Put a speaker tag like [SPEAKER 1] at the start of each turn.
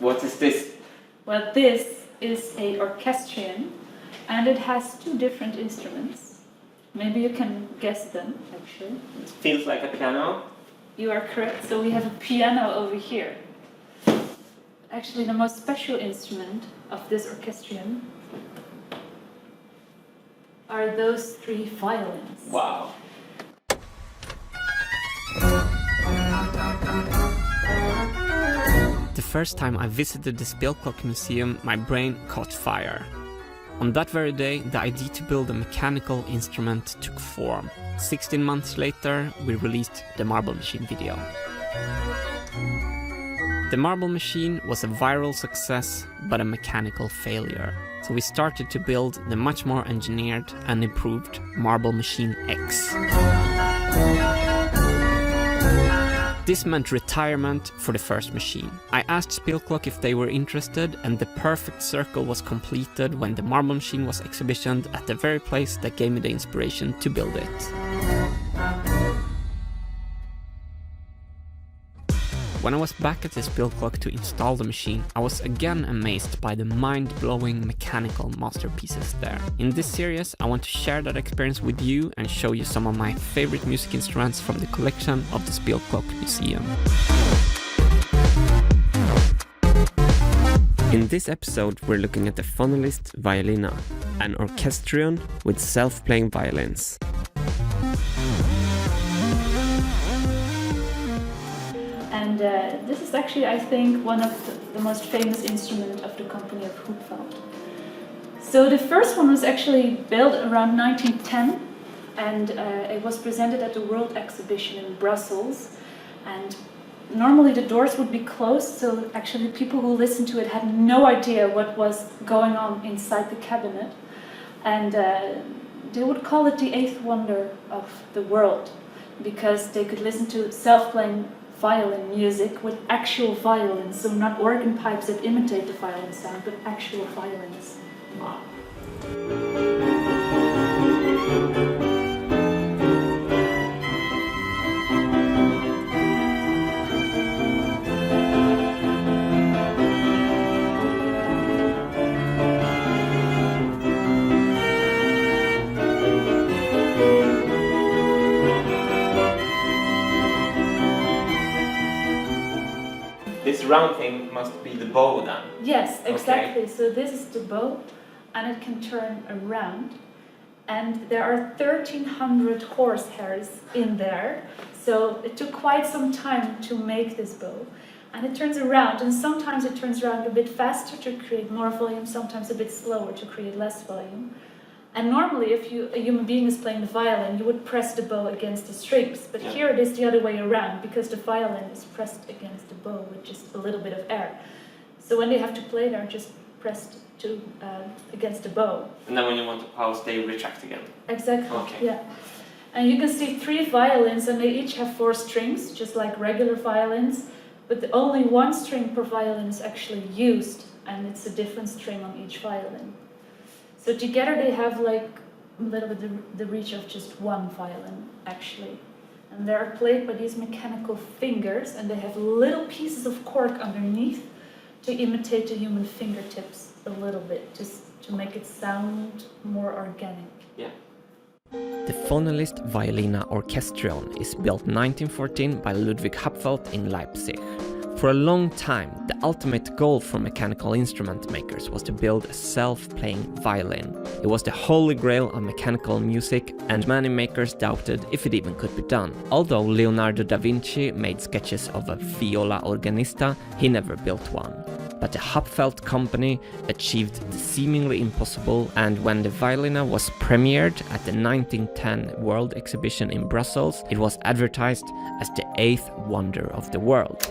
[SPEAKER 1] What is this?
[SPEAKER 2] Well, this is a orchestrion, and it has two different instruments. Maybe you can guess them, actually.
[SPEAKER 1] It feels like a piano.
[SPEAKER 2] You are correct. So we have a piano over here. Actually, the most special instrument of this orchestrion are those three violins.
[SPEAKER 1] Wow.
[SPEAKER 3] The first time I visited the Spelklok Museum, my brain caught fire. On that very day, the idea to build a mechanical instrument took form. 16 months later, we released the Marble Machine video. The Marble Machine was a viral success, but a mechanical failure. So we started to build the much more engineered and improved Marble Machine X. This meant retirement for the first machine. I asked Spelklok if they were interested, and the perfect circle was completed when the Marble Machine was exhibitioned at the very place that gave me the inspiration to build it. When I was back at the Spelklok to install the machine, I was again amazed by the mind-blowing mechanical masterpieces there. In this series, I want to share that experience with you and show you some of my favorite music instruments from the collection of the Spelklok Museum. In this episode, we're looking at the Phonoliszt+Violina, an orchestrion with self-playing violins.
[SPEAKER 2] And this is actually, I think, one of the most famous instruments of the company of Hupfeld. So the first one was actually built around 1910, and it was presented at the World Exhibition in Brussels. And normally the doors would be closed, so actually people who listened to it had no idea what was going on inside the cabinet. And they would call it the eighth wonder of the world, because they could listen to self-playing violin music with actual violins, so not organ pipes that imitate the violin sound, but actual violins.
[SPEAKER 1] Wow. This round thing must be the bow then?
[SPEAKER 2] Yes, exactly.
[SPEAKER 1] Okay.
[SPEAKER 2] So this is the bow, and it can turn around. And there are 1,300 horsehairs in there. So it took quite some time to make this bow. And it turns around, and sometimes it turns around a bit faster to create more volume, sometimes a bit slower to create less volume. And normally, if a human being is playing the violin, you would press the bow against the strings. But here it is the other way around, because the violin is pressed against the bow with just a little bit of air. So when they have to play, they're just pressed against the bow.
[SPEAKER 1] And then when you want to pause, they retract again?
[SPEAKER 2] Exactly,
[SPEAKER 1] Okay.
[SPEAKER 2] yeah. And you can see three violins, and they each have 4 strings, just like regular violins. But only 1 string per violin is actually used, and it's a different string on each violin. So together they have like a little bit the reach of just 1 violin, actually. And they're played by these mechanical fingers, and they have little pieces of cork underneath to imitate the human fingertips a little bit, just to make it sound more organic.
[SPEAKER 1] Yeah.
[SPEAKER 3] The Phonoliszt+Violina Orchestrion is built 1914 by Ludwig Hupfeld in Leipzig. For a long time, the ultimate goal for mechanical instrument makers was to build a self-playing violin. It was the holy grail of mechanical music, and many makers doubted if it even could be done. Although Leonardo da Vinci made sketches of a viola organista, he never built one. But the Hupfeld company achieved the seemingly impossible, and when the Violina was premiered at the 1910 World Exhibition in Brussels, it was advertised as the 8th wonder of the world.